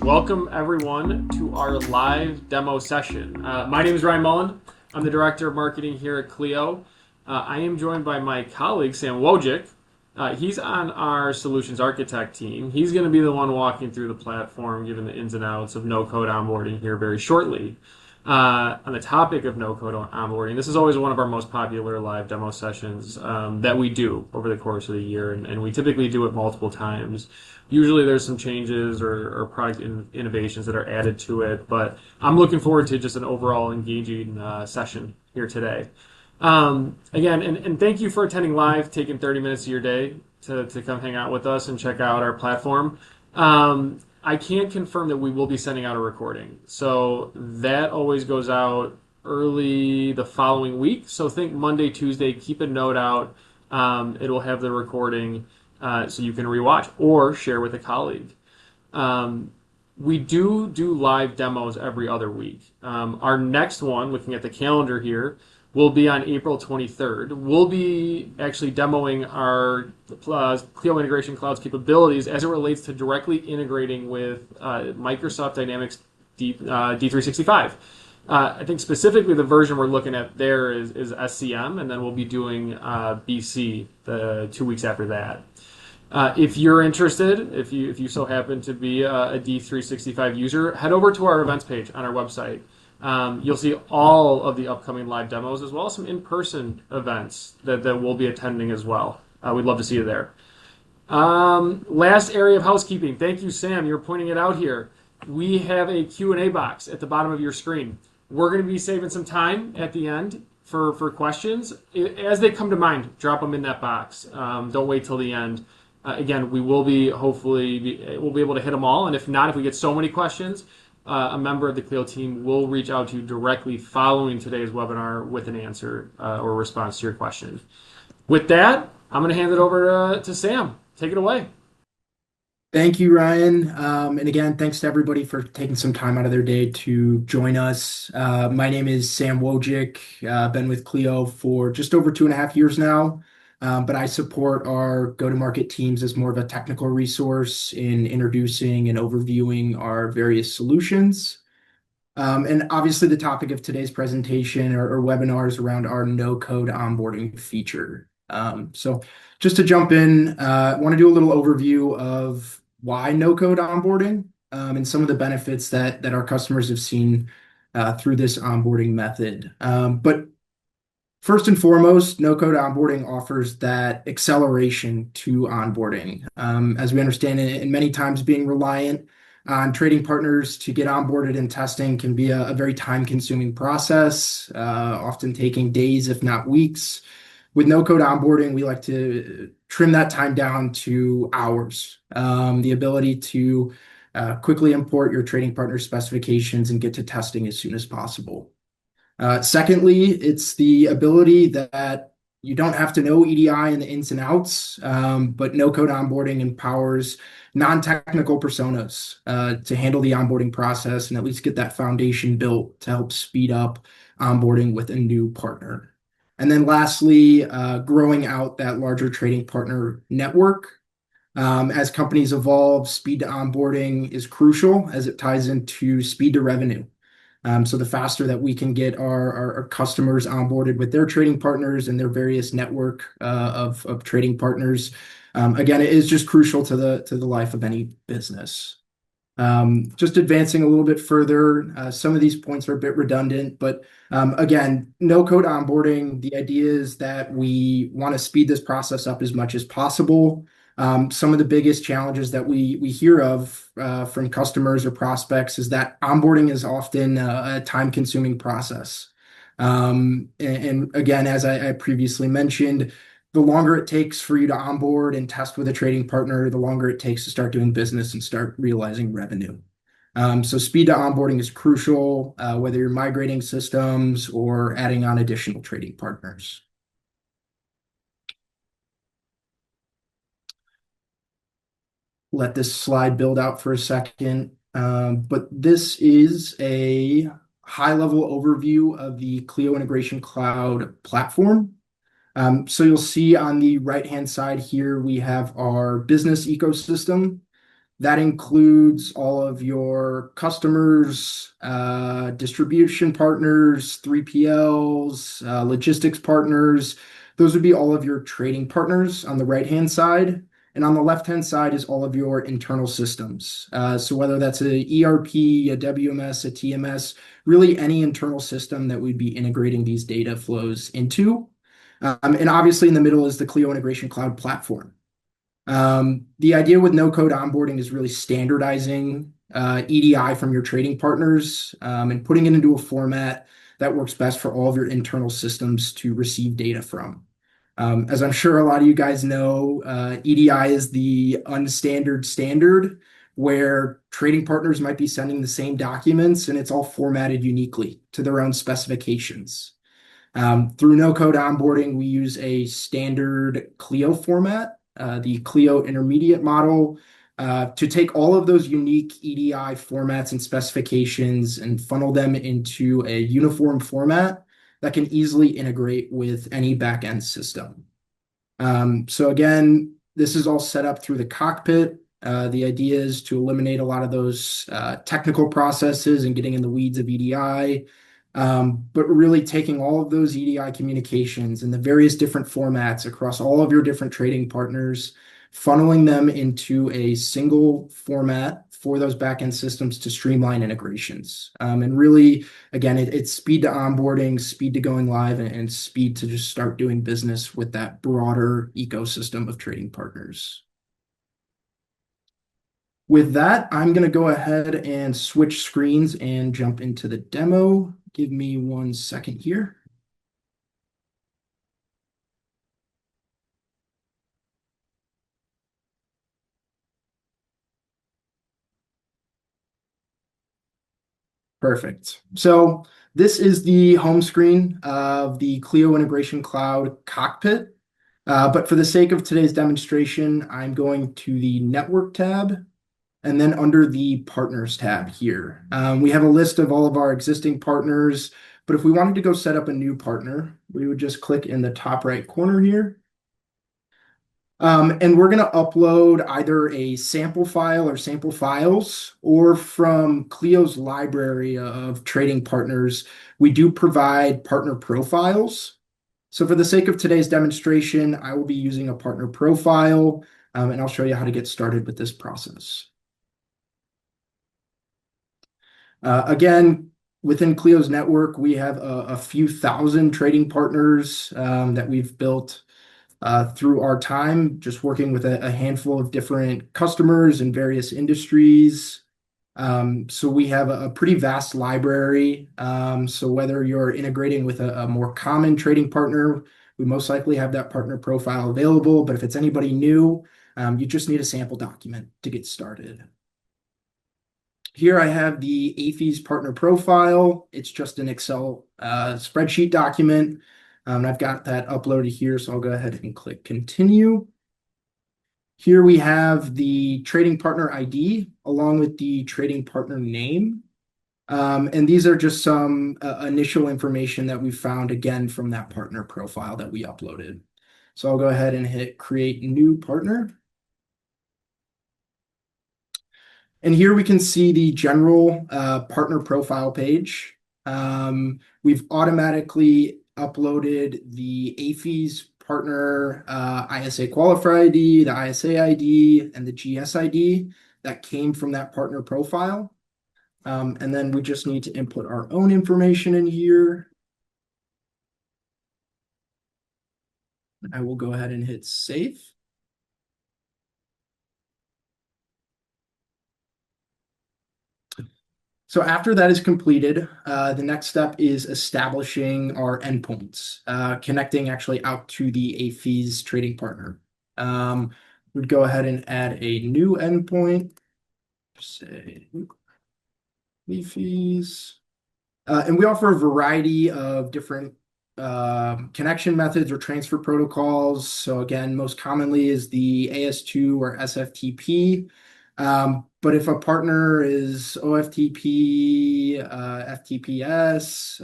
Welcome everyone to our live demo session. My name is Ryan Mullen. I'm the Director of Marketing here at Cleo. I am joined by my colleague Sam Wojcik. He's on our Solutions Architect team. He's going to be the one walking through the platform, giving the ins and outs of no-code onboarding here very shortly. On the topic of no-code onboarding, this is always one of our most popular live demo sessions that we do over the course of the year, and we typically do it multiple times. Usually there's some changes or product innovations that are added to it, but I'm looking forward to just an overall engaging session here today. Again, and thank you for attending live, taking 30 minutes of your day to come hang out with us and check out our platform. I can't confirm that we will be sending out a recording. So that always goes out early the following week. So think Monday, Tuesday, keep a note out. It'll have the recording so you can rewatch or share with a colleague. We do live demos every other week. Our next one, looking at the calendar here, will be on April 23rd. We'll be actually demoing our Cleo Integration Cloud's capabilities as it relates to directly integrating with Microsoft Dynamics D365. I think specifically the version we're looking at there is SCM, and then we'll be doing BC the 2 weeks after that. If you're interested, if you so happen to be a D365 user, head over to our events page on our website. You'll see all of the upcoming live demos as well as some in-person events that we'll be attending as well. We'd love to see you there. Last area of housekeeping. Thank you, Sam. You're pointing it out here. We have a Q&A box at the bottom of your screen. We're going to be saving some time at the end for questions. As they come to mind, drop them in that box. Don't wait till the end. Again, we will be we'll be able to hit them all. And if not, if we get so many questions, a member of the Cleo team will reach out to you directly following today's webinar with an answer or response to your question. With that, I'm going to hand it over to Sam. Take it away. Thank you, Ryan. And again, thanks to everybody for taking some time out of their day to join us. My name is Sam Wojcik. I've been with Cleo for just over 2.5 years now. But I support our go-to-market teams as more of a technical resource in introducing and overviewing our various solutions. And obviously the topic of today's presentation or webinar is around our no-code onboarding feature. So just to jump in, I want to do a little overview of why no-code onboarding and some of the benefits that our customers have seen through this onboarding method. But first and foremost, no-code onboarding offers that acceleration to onboarding. As we understand it, and many times being reliant on trading partners to get onboarded and testing can be a very time-consuming process, often taking days, if not weeks. With no-code onboarding, we like to trim that time down to hours. The ability to quickly import your trading partner specifications and get to testing as soon as possible. Secondly, it's the ability that you don't have to know EDI and the ins and outs, but no-code onboarding empowers non-technical personas to handle the onboarding process and at least get that foundation built to help speed up onboarding with a new partner. And then lastly, growing out that larger trading partner network. As companies evolve, speed to onboarding is crucial as it ties into speed to revenue. So the faster that we can get our customers onboarded with their trading partners and their various network of trading partners, again, it is just crucial to the life of any business. Just advancing a little bit further, some of these points are a bit redundant, but again, no-code onboarding, the idea is that we want to speed this process up as much as possible. Some of the biggest challenges that we hear of from customers or prospects is that onboarding is often a time-consuming process. And again, as I previously mentioned, the longer it takes for you to onboard and test with a trading partner, the longer it takes to start doing business and start realizing revenue. So speed to onboarding is crucial, whether you're migrating systems or adding on additional trading partners. Let this slide build out for a second. But this is a high-level overview of the Cleo Integration Cloud platform. So you'll see on the right-hand side here, we have our business ecosystem. That includes all of your customers, distribution partners, 3PLs, logistics partners. Those would be all of your trading partners on the right-hand side. And on the left-hand side is all of your internal systems. So whether that's a ERP, a WMS, a TMS, really any internal system that we'd be integrating these data flows into. And obviously in the middle is the Cleo Integration Cloud platform. The idea with no-code onboarding is really standardizing EDI from your trading partners and putting it into a format that works best for all of your internal systems to receive data from. As I'm sure a lot of you guys know, EDI is the unstandard standard where trading partners might be sending the same documents and it's all formatted uniquely to their own specifications. Through no-code onboarding, we use a standard Clio format, the Clio intermediate model, to take all of those unique EDI formats and specifications and funnel them into a uniform format that can easily integrate with any backend system. So again, this is all set up through the cockpit. The idea is to eliminate a lot of those technical processes and getting in the weeds of EDI. But really taking all of those EDI communications and the various different formats across all of your different trading partners, funneling them into a single format for those backend systems to streamline integrations. And really, again, it's speed to onboarding, speed to going live, and speed to just start doing business with that broader ecosystem of trading partners. With that, I'm going to go ahead and switch screens and jump into the demo. Give me 1 second here. Perfect. So this is the home screen of the Cleo Integration Cloud cockpit. But for the sake of today's demonstration, I'm going to the Network tab and then under the Partners tab here. We have a list of all of our existing partners, but if we wanted to go set up a new partner, we would just click in the top right corner here. And we're going to upload either a sample file or sample files, or from Clio's library of trading partners, we do provide partner profiles. So for the sake of today's demonstration, I will be using a partner profile, and I'll show you how to get started with this process. Again, within Clio's network, we have a few thousand trading partners that we've built through our time, just working with a handful of different customers in various industries. So we have a pretty vast library. So whether you're integrating with a more common trading partner, we most likely have that partner profile available. But if it's anybody new, you just need a sample document to get started. Here I have the AFES partner profile. It's just an Excel spreadsheet document. I've got that uploaded here, so I'll go ahead and click continue. Here we have the trading partner ID along with the trading partner name. And these are just some initial information that we found again from that partner profile that we uploaded. So I'll go ahead and hit create new partner. And here we can see the general partner profile page. We've automatically uploaded the AFES partner ISA qualifier ID, the ISA ID, and the GS ID that came from that partner profile. And then we just need to input our own information in here. I will go ahead and hit save. So after that is completed, the next step is establishing our endpoints, connecting actually out to the AFES trading partner. We'd go ahead and add a new endpoint, say AFES. And we offer a variety of different connection methods or transfer protocols. So again, most commonly is the AS2 or SFTP. But if a partner is OFTP, FTPS,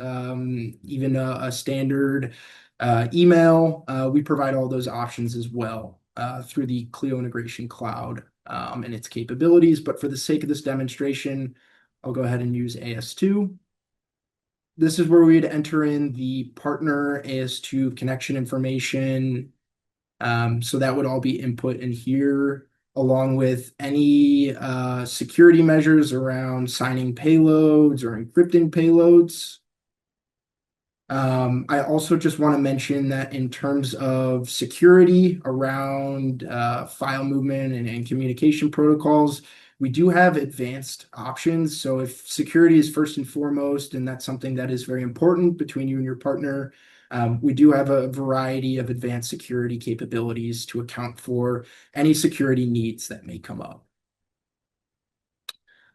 even a standard email, we provide all those options as well through the Cleo Integration Cloud and its capabilities, but for the sake of this demonstration, I'll go ahead and use AS2. This is where we'd enter in the partner AS2 connection information. So that would all be input in here, along with any security measures around signing payloads or encrypting payloads. I also just want to mention that in terms of security around file movement and communication protocols, we do have advanced options. So if security is first and foremost, and that's something that is very important between you and your partner, we do have a variety of advanced security capabilities to account for any security needs that may come up.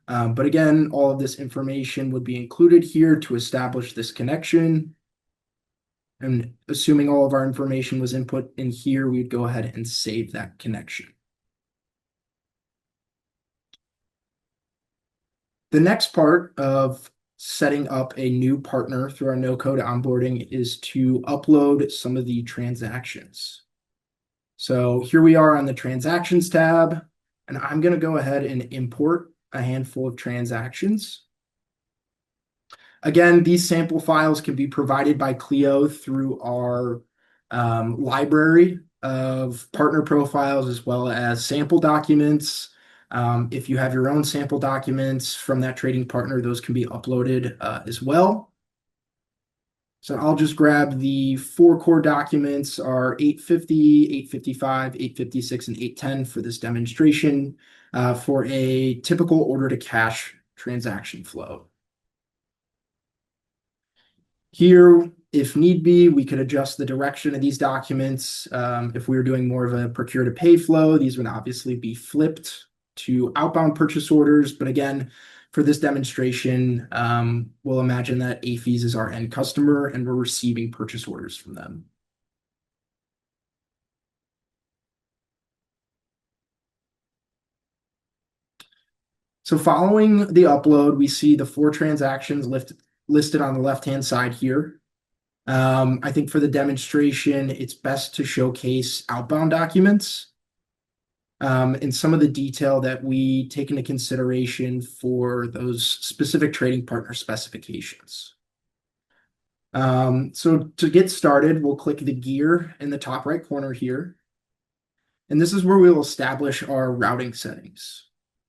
But again, all of this information would be included here to establish this connection. And assuming all of our information was input in here, we'd go ahead and save that connection. The next part of setting up a new partner through our no-code onboarding is to upload some of the transactions. So here we are on the transactions tab, and I'm going to go ahead and import a handful of transactions. Again, these sample files can be provided by Cleo through our library of partner profiles as well as sample documents. If you have your own sample documents from that trading partner, those can be uploaded as well. So I'll just grab the 4 core documents, are 850, 855, 856, and 810 for this demonstration for a typical order to cash transaction flow. Here, if need be, we could adjust the direction of these documents. If we were doing more of a procure to pay flow, these would obviously be flipped to outbound purchase orders. But again, for this demonstration, we'll imagine that AFES is our end customer and we're receiving purchase orders from them. So following the upload, we see the 4 transactions listed on the left-hand side here. I think for the demonstration, it's best to showcase outbound documents and some of the detail that we take into consideration for those specific trading partner specifications. So to get started, we'll click the gear in the top right corner here. And this is where we will establish our routing settings.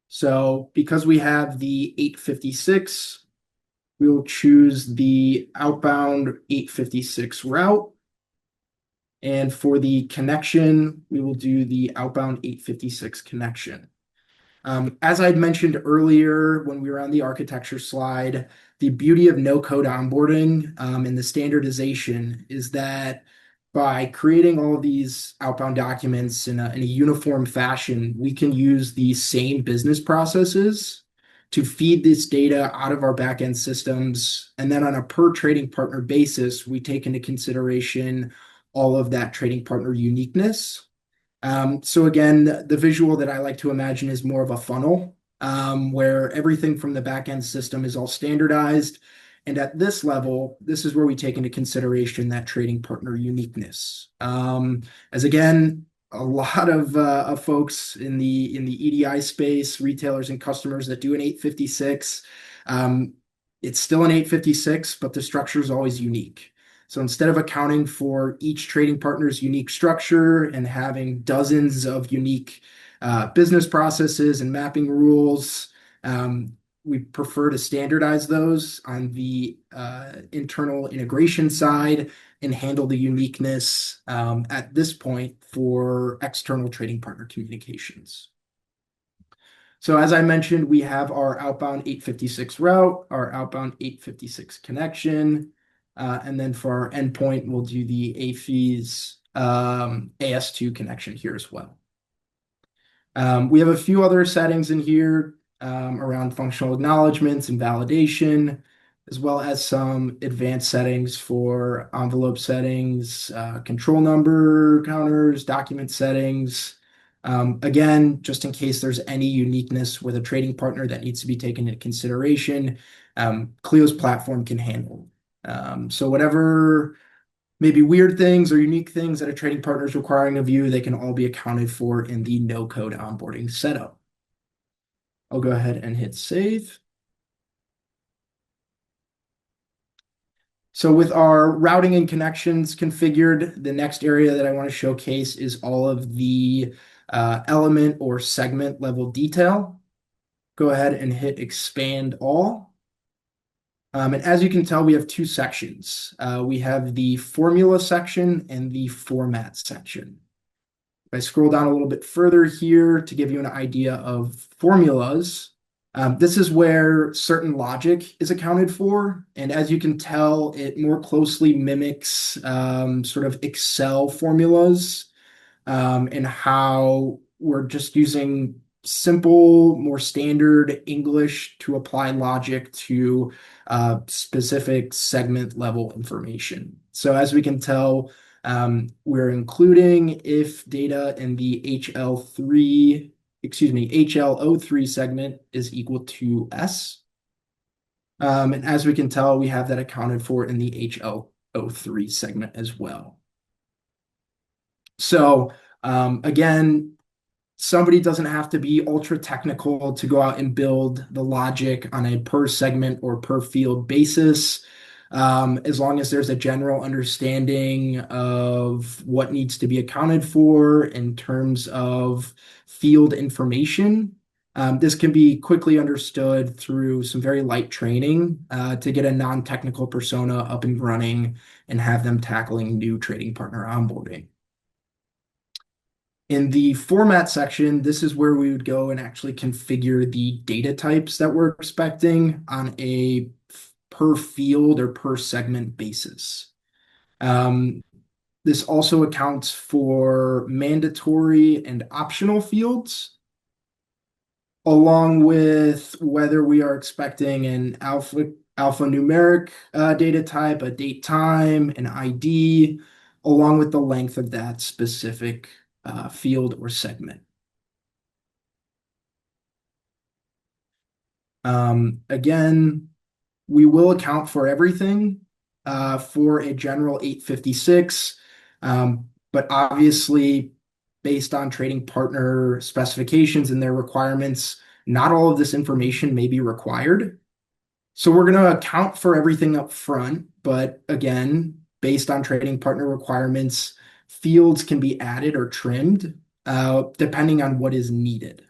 So because we have the 856, we will choose the outbound 856 route. And for the connection, we will do the outbound 856 connection. As I'd mentioned earlier when we were on the architecture slide, the beauty of no-code onboarding and the standardization is that by creating all of these outbound documents in a uniform fashion, we can use the same business processes to feed this data out of our backend systems. And then on a per trading partner basis, we take into consideration all of that trading partner uniqueness. So again, the visual that I like to imagine is more of a funnel where everything from the backend system is all standardized. And at this level, this is where we take into consideration that trading partner uniqueness. As again, a lot of folks in the EDI space, retailers and customers that do an 856, it's still an 856, but the structure is always unique. So instead of accounting for each trading partner's unique structure and having dozens of unique business processes and mapping rules, we prefer to standardize those on the internal integration side and handle the uniqueness at this point for external trading partner communications. So as I mentioned, we have our outbound 856 route, our outbound 856 connection, and then for our endpoint, we'll do the AFES AS2 connection here as well. We have a few other settings in here around functional acknowledgements and validation, as well as some advanced settings for envelope settings, control number counters, document settings. Again, just in case there's any uniqueness with a trading partner that needs to be taken into consideration, Cleo's platform can handle. So whatever maybe weird things or unique things that a trading partner is requiring of you, they can all be accounted for in the no-code onboarding setup. I'll go ahead and hit save. So with our routing and connections configured, the next area that I want to showcase is all of the element or segment level detail. Go ahead and hit expand all. And as you can tell, we have two sections. We have the formula section and the format section. If I scroll down a little bit further here to give you an idea of formulas, this is where certain logic is accounted for. And as you can tell, it more closely mimics sort of Excel formulas and how we're just using simple, more standard English to apply logic to specific segment level information. So as we can tell, we're including if data in the HL03 segment is equal to S. And as we can tell, we have that accounted for in the HL03 segment as well. So again, somebody doesn't have to be ultra technical to go out and build the logic on a per segment or per field basis. As long as there's a general understanding of what needs to be accounted for in terms of field information. This can be quickly understood through some very light training to get a non-technical persona up and running and have them tackling new trading partner onboarding. In the format section, this is where we would go and actually configure the data types that we're expecting on a per field or per segment basis. This also accounts for mandatory and optional fields, along with whether we are expecting an alphanumeric data type, a date time, an ID, along with the length of that specific field or segment. Again, we will account for everything for a general 856, but obviously based on trading partner specifications and their requirements, not all of this information may be required. So we're going to account for everything up front, but again, based on trading partner requirements, fields can be added or trimmed depending on what is needed.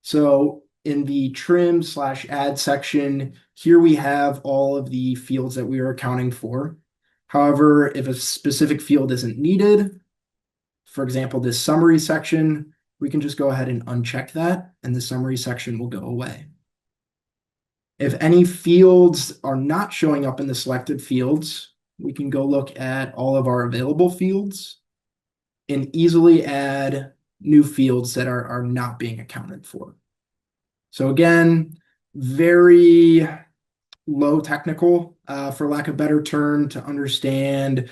So in the trim/add section, here we have all of the fields that we are accounting for. However, if a specific field isn't needed, for example, this summary section, we can just go ahead and uncheck that, and the summary section will go away. If any fields are not showing up in the selected fields, we can go look at all of our available fields and easily add new fields that are not being accounted for. So again, very low technical, for lack of a better term, to understand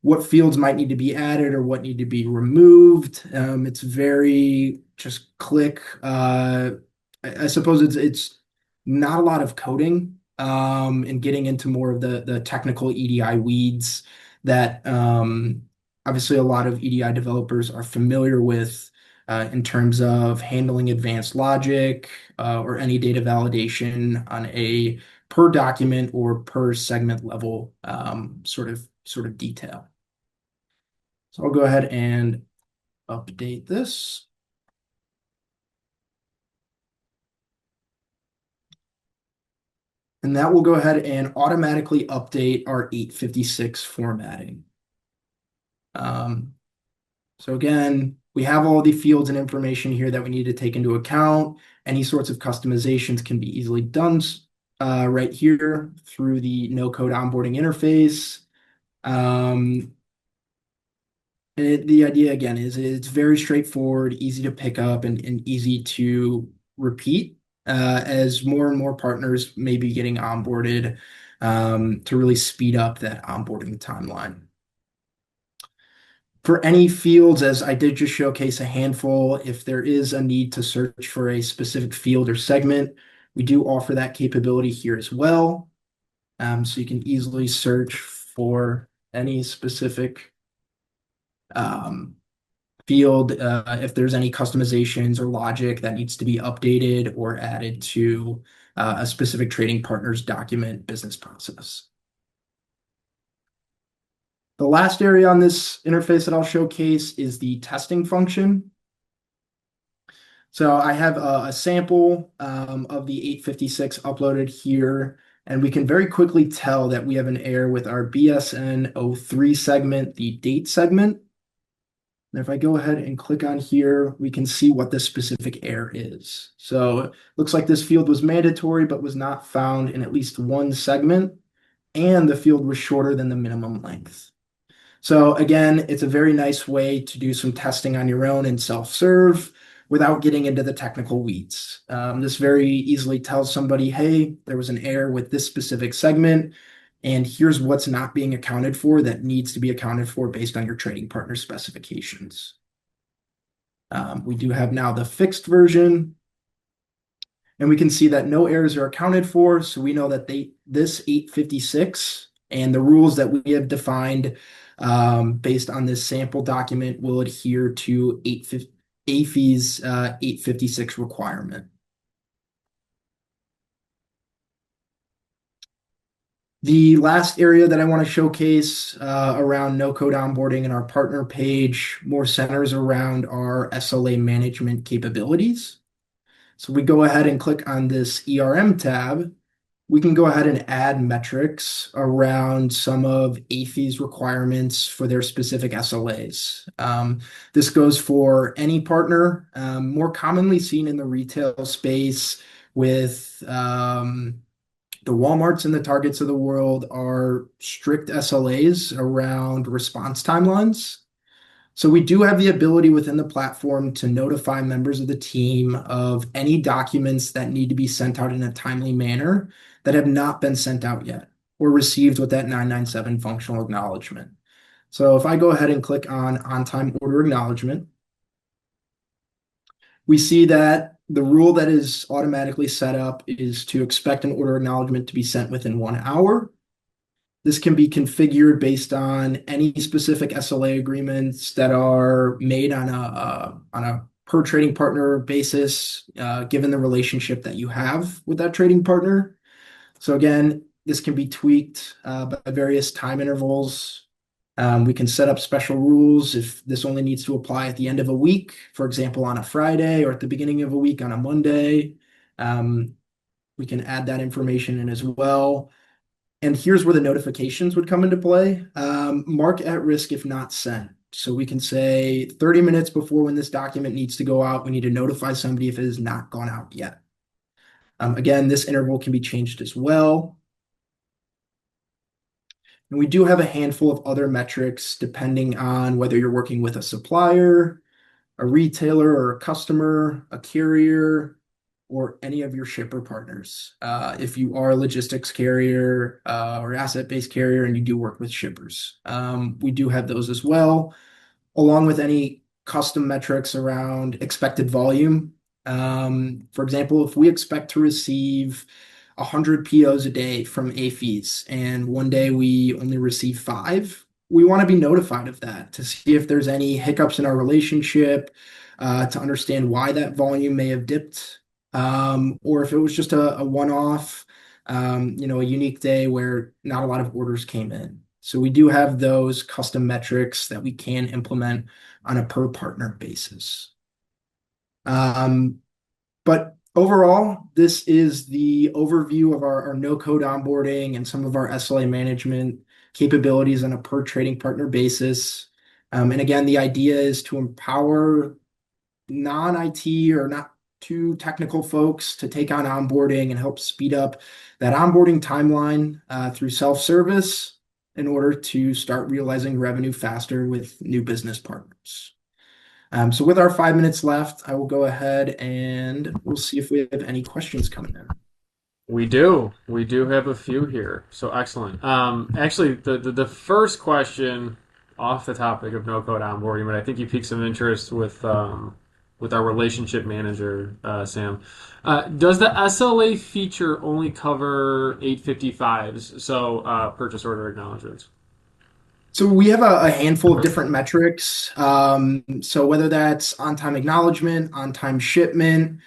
what fields might need to be added or what need to be removed. It's very just click. I suppose it's not a lot of coding and getting into more of the technical EDI weeds that obviously a lot of EDI developers are familiar with in terms of handling advanced logic or any data validation on a per document or per segment level sort of detail. So I'll go ahead and update this. And that will go ahead and automatically update our 856 formatting. So again, we have all the fields and information here that we need to take into account. Any sorts of customizations can be easily done right here through the no-code onboarding interface. The idea, again, is it's very straightforward, easy to pick up, and easy to repeat as more and more partners may be getting onboarded to really speed up that onboarding timeline. For any fields, as I did just showcase a handful, if there is a need to search for a specific field or segment, we do offer that capability here as well. So you can easily search for any specific um, field, if there's any customizations or logic that needs to be updated or added to a specific trading partner's document business process. The last area on this interface that I'll showcase is the testing function. So I have a sample of the 856 uploaded here, and we can very quickly tell that we have an error with our BSN 03 segment, the date segment. And if I go ahead and click on here, we can see what this specific error is. So it looks like this field was mandatory, but was not found in at least one segment, and the field was shorter than the minimum length. So again, it's a very nice way to do some testing on your own and self-serve without getting into the technical weeds. This very easily tells somebody, hey, there was an error with this specific segment, and here's what's not being accounted for that needs to be accounted for based on your trading partner specifications. We do have now the fixed version, and we can see that no errors are accounted for, so we know that this 856 and the rules that we have defined based on this sample document will adhere to AFI's 856 requirement. The last area that I want to showcase around no-code onboarding and our partner page more centers around our SLA management capabilities. So we go ahead and click on this ERM tab. We can go ahead and add metrics around some of AFI's requirements for their specific SLAs. This goes for any partner, more commonly seen in the retail space with the Walmarts and the Targets of the world are strict SLAs around response timelines. So we do have the ability within the platform to notify members of the team of any documents that need to be sent out in a timely manner that have not been sent out yet or received with that 997 functional acknowledgement. So if I go ahead and click on time order acknowledgement, we see that the rule that is automatically set up is to expect an order acknowledgement to be sent within 1 hour. This can be configured based on any specific SLA agreements that are made on a per trading partner basis, given the relationship that you have with that trading partner. So again, this can be tweaked by various time intervals. We can set up special rules if this only needs to apply at the end of a week, for example, on a Friday, or at the beginning of a week on a Monday. We can add that information in as well. And here's where the notifications would come into play. Mark at risk if not sent. So we can say 30 minutes before when this document needs to go out, we need to notify somebody if it has not gone out yet. Again, this interval can be changed as well. And we do have a handful of other metrics depending on whether you're working with a supplier, a retailer or a customer, a carrier, or any of your shipper partners. If you are a logistics carrier or asset-based carrier and you do work with shippers, we do have those as well, along with any custom metrics around expected volume. For example, if we expect to receive 100 POs a day from AFIs and one day we only receive 5, we want to be notified of that to see if there's any hiccups in our relationship, to understand why that volume may have dipped. Or if it was just a one-off, a unique day where not a lot of orders came in. So we do have those custom metrics that we can implement on a per partner basis. But overall, this is the overview of our no-code onboarding and some of our SLA management capabilities on a per trading partner basis. And again, the idea is to empower non-IT or not too technical folks to take on onboarding and help speed up that onboarding timeline through self-service in order to start realizing revenue faster with new business partners. So with our 5 minutes left, I will go ahead and we'll see if we have any questions coming in. We do have a few here. So excellent. Actually, the first question off the topic of no-code onboarding, but I think you piqued some interest with our relationship manager, Sam. Does the SLA feature only cover 855s, so purchase order acknowledgments? So we have a handful of different metrics. So whether that's on-time acknowledgement, on-time shipment,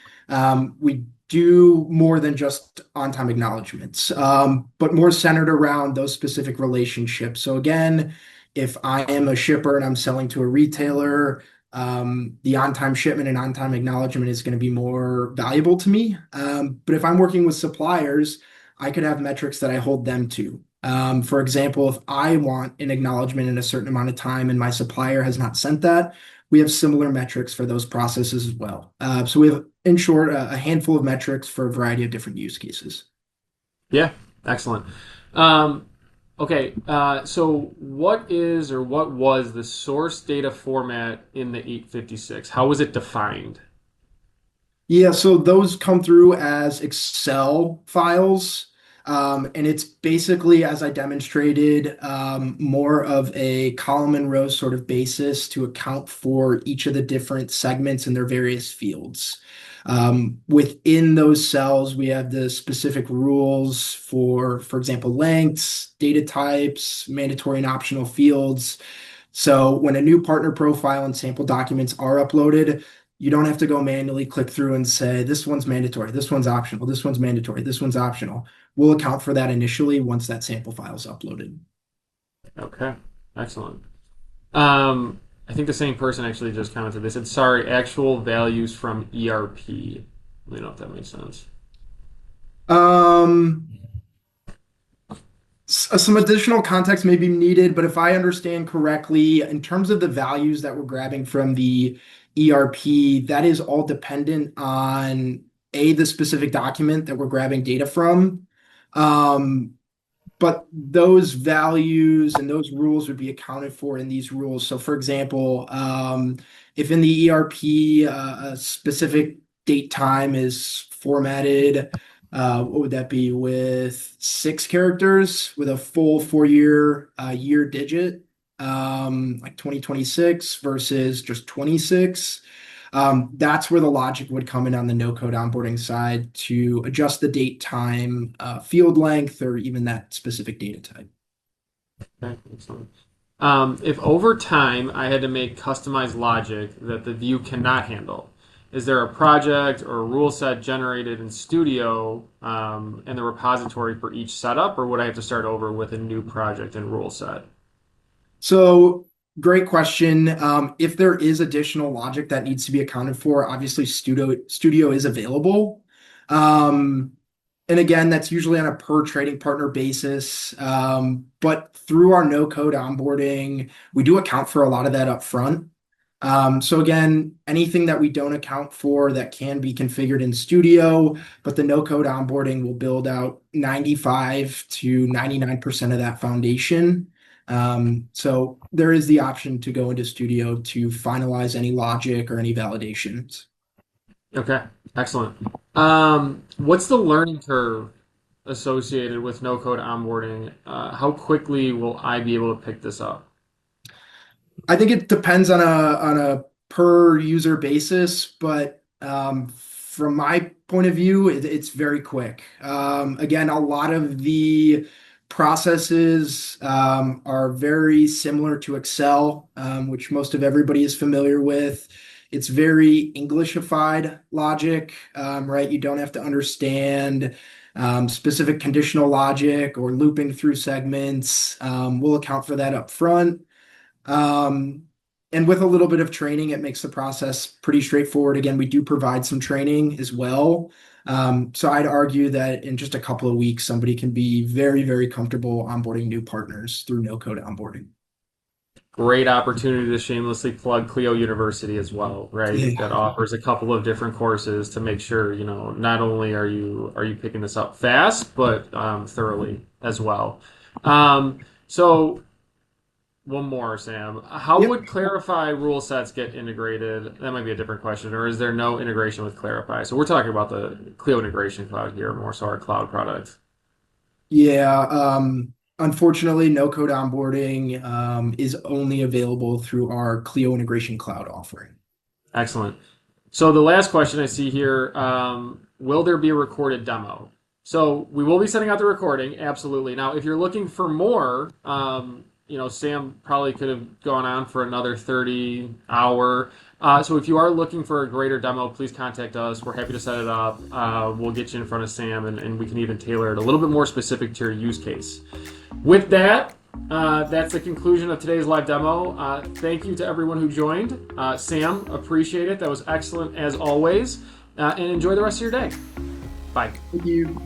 we do more than just on-time acknowledgements, but more centered around those specific relationships. So again, if I am a shipper and I'm selling to a retailer, the on-time shipment and on-time acknowledgement is going to be more valuable to me. But if I'm working with suppliers, I could have metrics that I hold them to. For example, if I want an acknowledgement in a certain amount of time and my supplier has not sent that, we have similar metrics for those processes as well. So we have, in short, a handful of metrics for a variety of different use cases. Yeah, excellent. Um, okay, so what is or what was the source data format in the 856? How was it defined? Yeah, so those come through as Excel files. And it's basically, as I demonstrated, more of a column and row sort of basis to account for each of the different segments in their various fields. Within those cells, we have the specific rules for example, lengths, data types, mandatory and optional fields. So when a new partner profile and sample documents are uploaded, you don't have to go manually click through and say, this one's mandatory, this one's optional, this one's mandatory, this one's optional. We'll account for that initially once that sample file is uploaded. Okay, excellent. Um, I think the same person actually just commented. They said, sorry, actual values from ERP. Let me know if that makes sense. Um, some additional context may be needed, but if I understand correctly, in terms of the values that we're grabbing from the ERP, that is all dependent on the specific document that we're grabbing data from. Um, but those values and those rules would be accounted for in these rules. So, for example, if in the ERP a specific date time is formatted, what would that be with 6 characters with a full 4 year year digit, like 2026 versus just 26? That's where the logic would come in on the no code onboarding side to adjust the date time, field length, or even that specific data type. Okay, excellent. If over time I had to make customized logic that the view cannot handle, is there a project or a rule set generated in Studio and the repository for each setup, or would I have to start over with a new project and rule set? So, great question. If there is additional logic that needs to be accounted for, obviously Studio is available. Um, And again, that's usually on a per trading partner basis. But through our no code onboarding, we do account for a lot of that up front. So again, anything that we don't account for that can be configured in Studio, but the no code onboarding will build out 95 to 99% of that foundation. So there is the option to go into Studio to finalize any logic or any validations. Okay, excellent. What's the learning curve associated with no code onboarding? How quickly will I be able to pick this up? I think it depends on a per user basis, but from my point of view, it's very quick. Again, a lot of the processes are very similar to Excel, which most of everybody is familiar with. It's very Englishified logic, right? You don't have to understand specific conditional logic or looping through segments. We'll account for that up front. Um, and with a little bit of training, it makes the process pretty straightforward. Again, we do provide some training as well. So I'd argue that in just a couple of weeks, somebody can be very, very comfortable onboarding new partners through no code onboarding. Great opportunity to shamelessly plug Cleo University as well, right? Yeah. That offers a couple of different courses to make sure, not only are you picking this up fast, but thoroughly as well. So one more, Sam. How Yep. would Clarify rule sets get integrated? That might be a different question. Or is there no integration with Clarify? So we're talking about the Cleo Integration Cloud here, more so our cloud product. Yeah. Unfortunately, no code onboarding is only available through our Cleo Integration Cloud offering. Excellent. So the last question I see here, will there be a recorded demo? So we will be sending out the recording, absolutely. Now, if you're looking for more, Sam probably could have gone on for another 30 hour. So if you are looking for a greater demo, please contact us. We're happy to set it up. We'll get you in front of Sam, and we can even tailor it a little bit more specific to your use case. With that, that's the conclusion of today's live demo. Thank you to everyone who joined. Sam, appreciate it. That was excellent as always. And enjoy the rest of your day. Bye. Thank you.